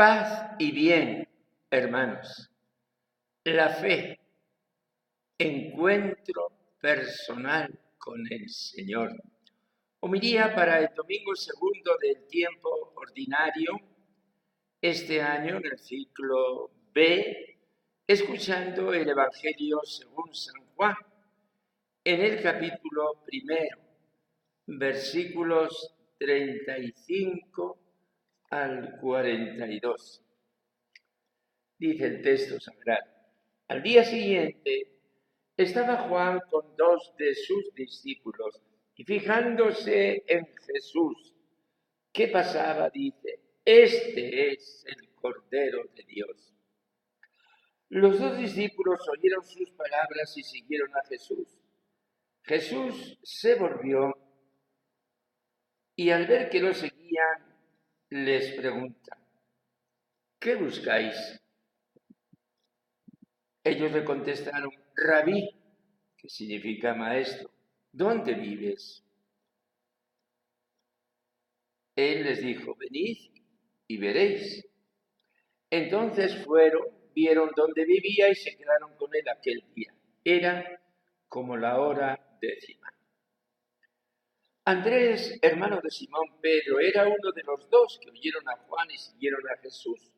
Paz y bien, hermanos. La fe, encuentro personal con el Señor. Homilía para el domingo segundo del tiempo ordinario, este año en el ciclo B, escuchando el Evangelio según San Juan, en el capítulo primero, versículos 35 al 42. Dice el texto sagrado: al día siguiente estaba Juan con dos de sus discípulos y fijándose en Jesús, ¿qué pasaba? Dice: este es el Cordero de Dios. Los dos discípulos oyeron sus palabras y siguieron a Jesús. Jesús se volvió y al ver que lo seguían, les pregunta: ¿qué buscáis? Ellos le contestaron: Rabí, que significa maestro, ¿dónde vives? Él les dijo: venid y veréis. Entonces fueron, vieron dónde vivía y se quedaron con él aquel día. Era como la hora 10. Andrés, hermano de Simón Pedro, era uno de los dos que oyeron a Juan y siguieron a Jesús.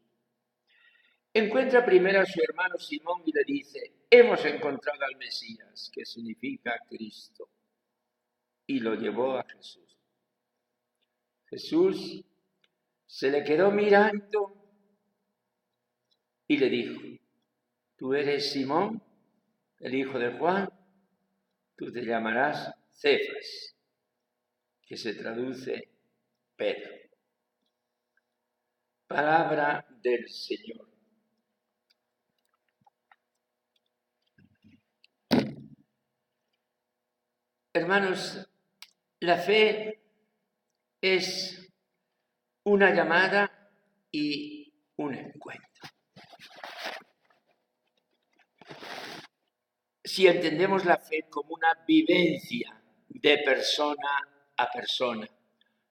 Encuentra primero a su hermano Simón y le dice: hemos encontrado al Mesías, que significa Cristo. Y lo llevó a Jesús. Jesús se le quedó mirando y le dijo: tú eres Simón, el hijo de Juan, tú te llamarás Cefas, que se traduce Pedro. Palabra del Señor. Hermanos, la fe es una llamada y un encuentro. Si entendemos la fe como una vivencia de persona a persona,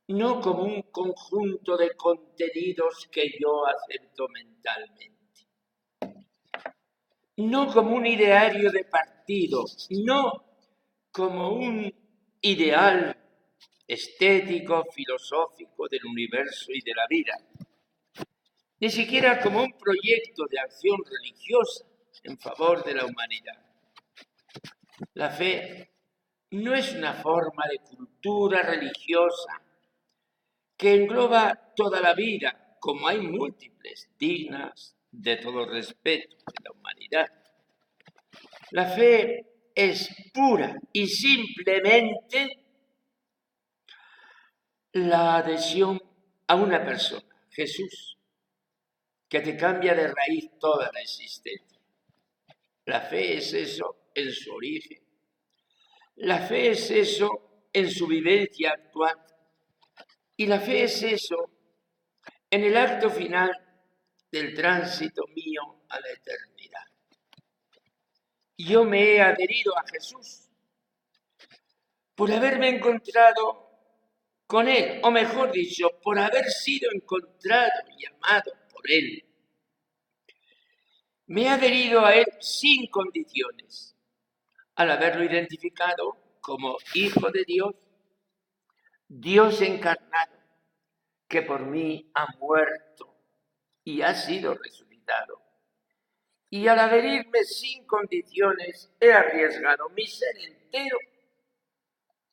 no como un conjunto de contenidos que yo acepto mentalmente, no como un ideario de partido, no como un ideal estético, filosófico del universo y de la vida, ni siquiera como un proyecto de acción religiosa en favor de la humanidad. La fe no es una forma de cultura religiosa que engloba toda la vida, como hay múltiples dignas de todo respeto de la humanidad. La fe es pura y simplemente la adhesión a una persona, Jesús, que te cambia de raíz toda la existencia. La fe es eso en su origen. La fe es eso en su vivencia actual. Y la fe es eso en el acto final del tránsito mío a la eternidad. Yo me he adherido a Jesús por haberme encontrado con Él, o mejor dicho, por haber sido encontrado y amado por Él. Me he adherido a Él sin condiciones, al haberlo identificado como Hijo de Dios, Dios encarnado, que por mí ha muerto y ha sido resucitado. Y al adherirme sin condiciones, he arriesgado mi ser entero,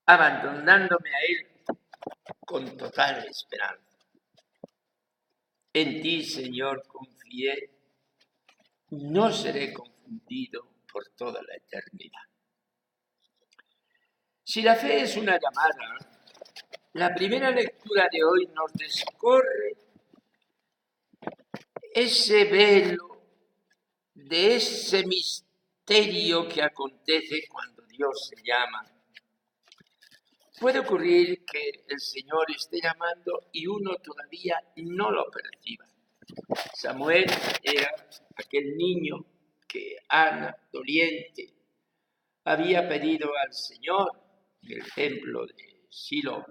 abandonándome a Él con total esperanza. En ti, Señor, confié, no seré confundido por toda la eternidad. Si la fe es una llamada, la primera lectura de hoy nos descorre ese velo de ese misterio que acontece cuando Dios se llama. Puede ocurrir que el Señor esté llamando y uno todavía no lo perciba. Samuel era aquel niño que Ana, doliente, había pedido al Señor en el templo de Silo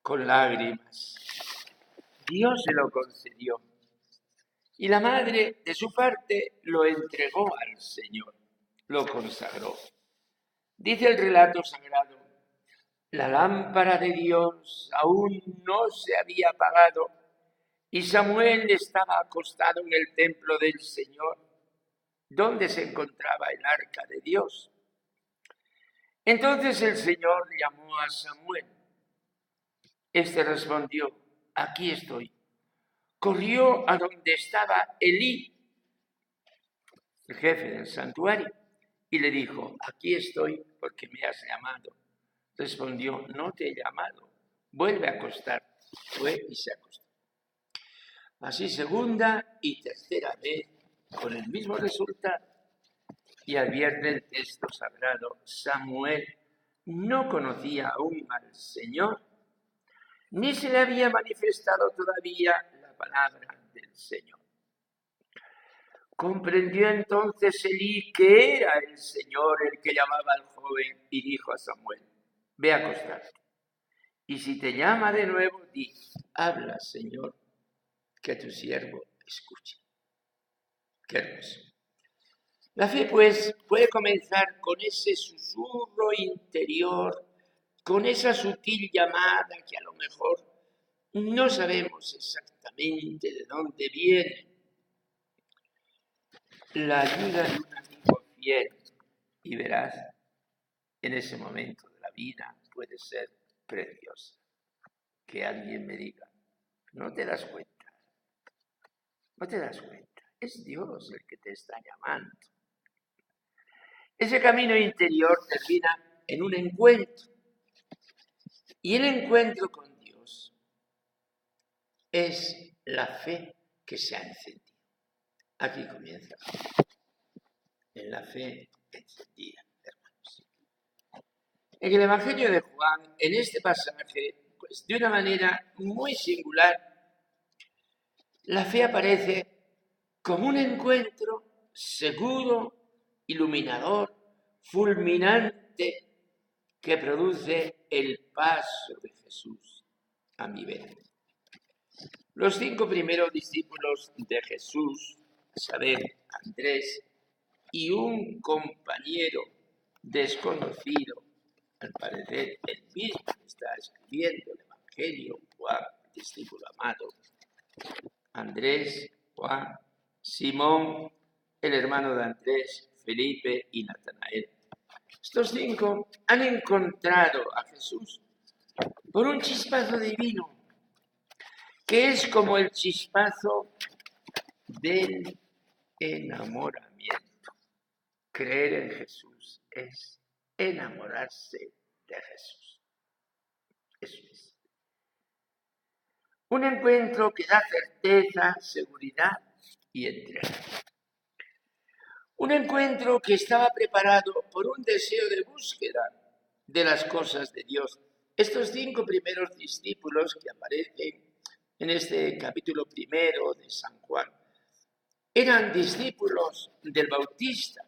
con lágrimas. Dios se lo concedió. Y la madre, de su parte, lo entregó al Señor, lo consagró. Dice el relato sagrado, la lámpara de Dios aún no se había apagado y Samuel estaba acostado en el templo del Señor, donde se encontraba el arca de Dios. Entonces el Señor llamó a Samuel. Este respondió, aquí estoy. Corrió a donde estaba Elí, el jefe del santuario, y le dijo, aquí estoy porque me has llamado. Respondió, no te he llamado, vuelve a acostarte. Fue y se acostó. Así segunda y tercera vez con el mismo resultado. Y advierte el texto sagrado, Samuel no conocía aún al Señor, ni se le había manifestado todavía la palabra del Señor. Comprendió entonces Elí que era el Señor el que llamaba al joven y dijo a Samuel, ve a acostarte. Y si te llama de nuevo, di, habla, Señor, que tu siervo escuche. Qué hermoso. La fe, pues, puede comenzar con ese susurro interior, con esa sutil llamada que a lo mejor no sabemos exactamente de dónde viene. La ayuda de un amigo fiel y veraz en ese momento de la vida puede ser preciosa. Que alguien me diga, no te das cuenta, no te das cuenta, es Dios el que te está llamando. Ese camino interior termina en un encuentro. Y el encuentro con Dios es la fe que se ha encendido. Aquí comienza. En la fe encendida, hermanos. En el Evangelio de Juan, en este pasaje, pues de una manera muy singular, la fe aparece como un encuentro seguro, iluminador, fulminante, que produce el paso de Jesús a mi vez. Los 5 primeros discípulos de Jesús, a saber, Andrés y un compañero desconocido, al parecer el mismo que está escribiendo el Evangelio, Juan, discípulo amado, Andrés, Juan, Simón, el hermano de Andrés, Felipe y Natanael. Estos 5 han encontrado a Jesús por un chispazo divino, que es como el chispazo del enamoramiento. Creer en Jesús es enamorarse de Jesús. Eso es. Un encuentro que da certeza, seguridad y entrega. Un encuentro que estaba preparado por un deseo de búsqueda de las cosas de Dios. Estos 5 primeros discípulos que aparecen en este capítulo 1 de San Juan eran discípulos del Bautista.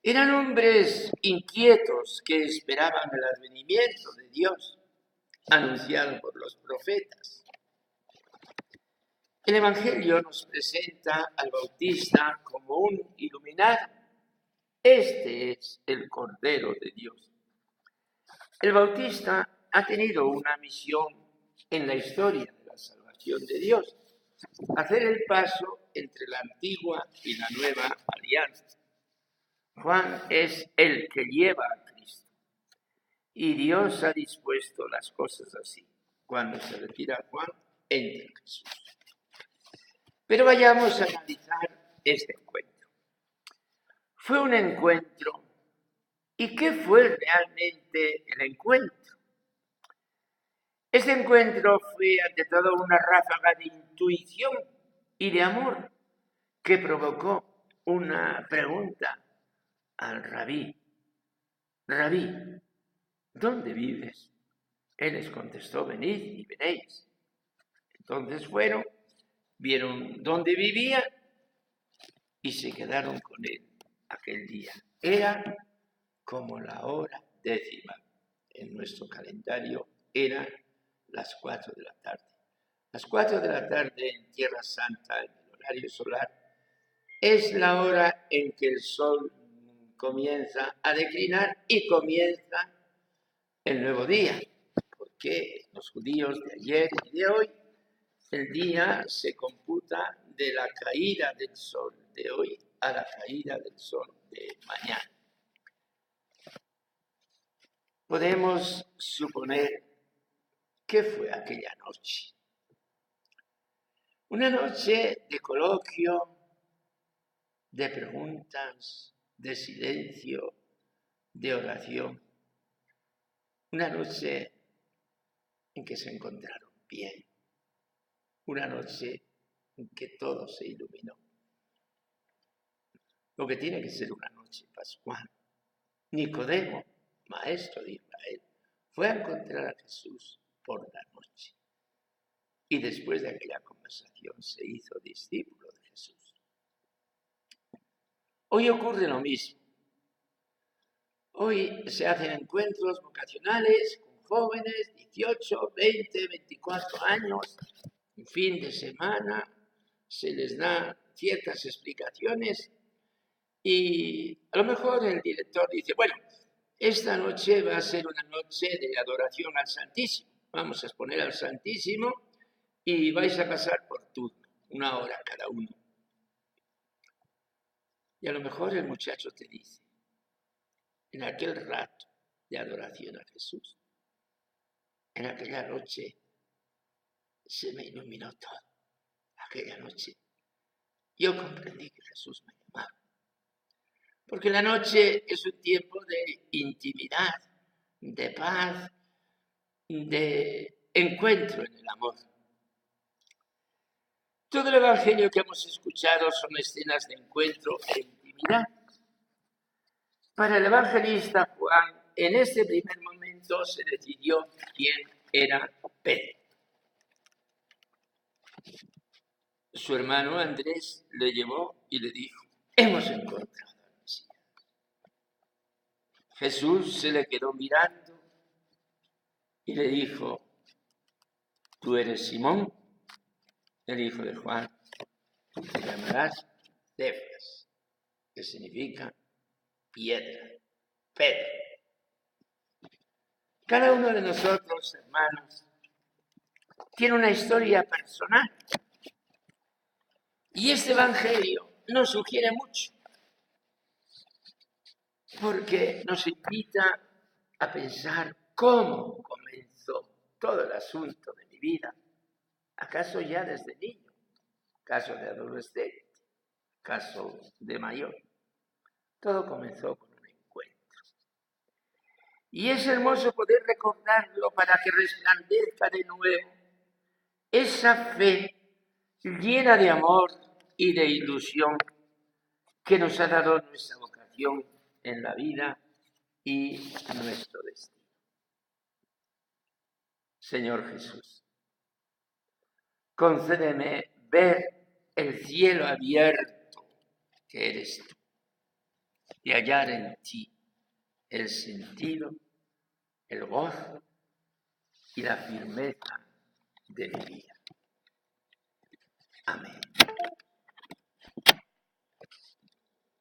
Eran hombres inquietos que esperaban el advenimiento de Dios, anunciado por los profetas. El Evangelio nos presenta al Bautista como un iluminado. Este es el Cordero de Dios. El Bautista ha tenido una misión en la historia de la salvación de Dios, hacer el paso entre la antigua y la nueva alianza. Juan es el que lleva a Cristo. Y Dios ha dispuesto las cosas así. Cuando se retira Juan, entra Jesús. Pero vayamos a analizar este encuentro. Fue un encuentro. ¿Y qué fue realmente el encuentro? Este encuentro fue ante todo una ráfaga de intuición y de amor que provocó una pregunta al rabí. Rabí, ¿dónde vives? Él les contestó, venid y veréis. Entonces fueron, vieron dónde vivía y se quedaron con él aquel día. Era como la hora 10:00. En nuestro calendario eran las 4 de la tarde. Las 4 de la tarde en Tierra Santa, en el horario solar, es la hora en que el sol comienza a declinar y comienza el nuevo día, porque los judíos de ayer y de hoy, el día se computa de la caída del sol de hoy a la caída del sol de mañana. Podemos suponer que fue aquella noche. Una noche de coloquio, de preguntas, de silencio, de oración. Una noche en que se encontraron bien. Una noche en que todo se iluminó. Lo que tiene que ser una noche pascual. Nicodemo, maestro de Israel, fue a encontrar a Jesús por la noche. Y después de aquella conversación se hizo discípulo de Jesús. Hoy ocurre lo mismo. Hoy se hacen encuentros vocacionales con jóvenes, 18, 20, 24 años, un fin de semana, se les da ciertas explicaciones y a lo mejor el director dice, bueno, esta noche va a ser una noche de adoración al Santísimo. Vamos a exponer al Santísimo y vais a pasar por turno, 1 hora cada uno. Y a lo mejor el muchacho te dice, en aquel rato de adoración a Jesús, en aquella noche se me iluminó todo. Aquella noche yo comprendí que Jesús me llamaba. Porque la noche es un tiempo de intimidad, de paz, de encuentro en el amor. Todo el Evangelio que hemos escuchado son escenas de encuentro e intimidad. Para el evangelista Juan, en ese primer momento se decidió quién era Pedro. Su hermano Andrés le llevó y le dijo, hemos encontrado al Mesías. Jesús se le quedó mirando y le dijo, tú eres Simón, el hijo de Juan, tú te llamarás Cefas, que significa piedra, Pedro. Cada uno de nosotros, hermanos, tiene una historia personal. Y este Evangelio nos sugiere mucho, porque nos invita a pensar cómo comenzó todo el asunto de mi vida. ¿Acaso ya desde niño? ¿Acaso de adolescente? ¿Acaso de mayor? Todo comenzó con un encuentro. Y es hermoso poder recordarlo para que resplandezca de nuevo esa fe llena de amor y de ilusión que nos ha dado nuestra vocación en la vida y nuestro destino. Señor Jesús, concédeme ver el cielo abierto que eres tú y hallar en ti el sentido, el gozo y la firmeza de mi vida. Amén.